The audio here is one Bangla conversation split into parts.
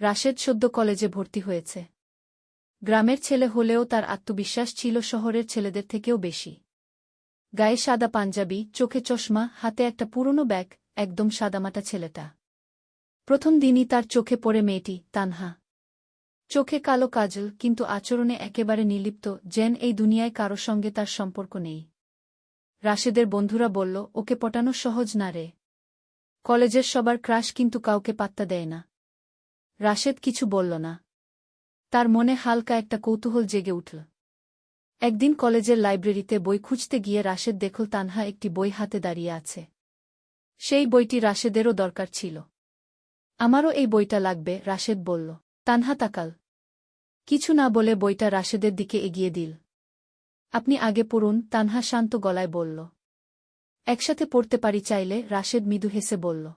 রাশেদ সদ্য কলেজে ভর্তি হয়েছে। গ্রামের ছেলে হলেও তার আত্মবিশ্বাস ছিল শহরের ছেলেদের থেকেও বেশি। গায়ে সাদা পাঞ্জাবি, চোখে চশমা, হাতে একটা পুরনো ব্যাগ, একদম সাদামাটা ছেলেটা। প্রথম দিনই তার চোখে পড়ে মেয়েটি, তানহা। চোখে কালো কাজল, কিন্তু আচরণে একেবারে নির্লিপ্ত, যেন এই দুনিয়ায় কারো সঙ্গে তার সম্পর্ক নেই। রাশেদের বন্ধুরা বলল, ওকে পটানো সহজ না রে। কলেজের সবার ক্রাশ, কিন্তু কাউকে পাত্তা দেয় না। রাশেদ কিছু বলল না। তার মনে হালকা একটা কৌতূহল জেগে উঠল। একদিন কলেজের লাইব্রেরিতে বই খুঁজতে গিয়ে রাশেদ দেখল তানহা একটি বই হাতে দাঁড়িয়ে আছে। সেই বইটি রাশেদেরও দরকার ছিল। আমারও এই বইটা লাগবে, রাশেদ বলল। তানহা তাকাল। কিছু না বলে বইটা রাশেদের দিকে এগিয়ে দিল। আপনি আগে পড়ুন, তানহা শান্ত গলায় বলল। একসাথে পড়তে পারি চাইলে, রাশেদ মৃদু হেসে বলল।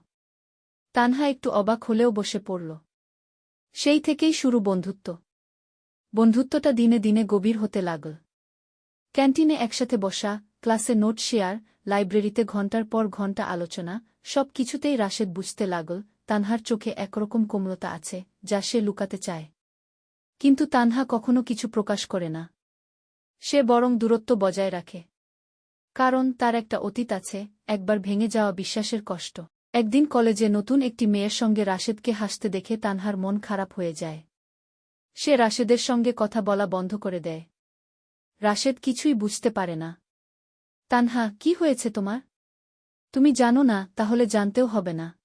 তানহা একটু অবাক হলেও বসে পড়ল। সেই থেকেই শুরু বন্ধুত্ব। বন্ধুত্বটা দিনে দিনে গভীর হতে লাগল। ক্যান্টিনে একসাথে বসা, ক্লাসে নোট শেয়ার, লাইব্রেরিতে ঘণ্টার পর ঘণ্টা আলোচনা, সব কিছুতেই রাশেদ বুঝতে লাগল তানহার চোখে একরকম কোমলতা আছে, যা সে লুকাতে চায়। কিন্তু তানহা কখনো কিছু প্রকাশ করে না। সে বরং দূরত্ব বজায় রাখে। কারণ তার একটা অতীত আছে, একবার ভেঙে যাওয়া বিশ্বাসের কষ্ট। একদিন কলেজে নতুন একটি মেয়ের সঙ্গে রাশেদকে হাসতে দেখে তানহার মন খারাপ হয়ে যায়। সে রাশেদের সঙ্গে কথা বলা বন্ধ করে দেয়। রাশেদ কিছুই বুঝতে পারে না। তানহা, কি হয়েছে তোমার? তুমি জানো না, তাহলে জানতেও হবে না।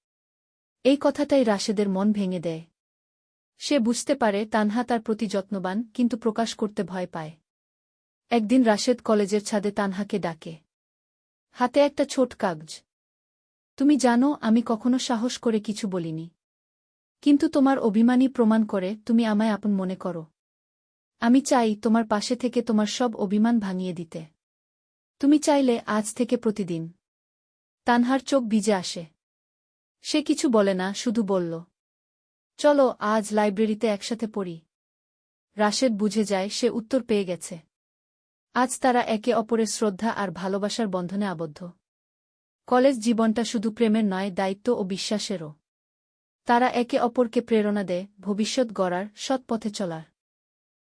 এই কথাটাই রাশেদের মন ভেঙে দেয়। সে বুঝতে পারে তানহা তার প্রতি যত্নবান, কিন্তু প্রকাশ করতে ভয় পায়। একদিন রাশেদ কলেজের ছাদে তানহাকে ডাকে। হাতে একটা ছোট কাগজ। তুমি জানো, আমি কখনো সাহস করে কিছু বলিনি। কিন্তু তোমার অভিমানই প্রমাণ করে তুমি আমায় আপন মনে করো। আমি চাই তোমার পাশে থেকে তোমার সব অভিমান ভাঙিয়ে দিতে। তুমি চাইলে আজ থেকে প্রতিদিন। তানহার চোখ ভিজে আসে। সে কিছু বলে না, শুধু বলল, চলো আজ লাইব্রেরিতে একসাথে পড়ি। রাশেদ বুঝে যায় সে উত্তর পেয়ে গেছে। আজ তারা একে অপরের শ্রদ্ধা আর ভালোবাসার বন্ধনে আবদ্ধ। কলেজ জীবনটা শুধু প্রেমের নয়, দায়িত্ব ও বিশ্বাসেরও। তারা একে অপরকে প্রেরণা দেয় ভবিষ্যৎ গড়ার, সৎ পথে চলার।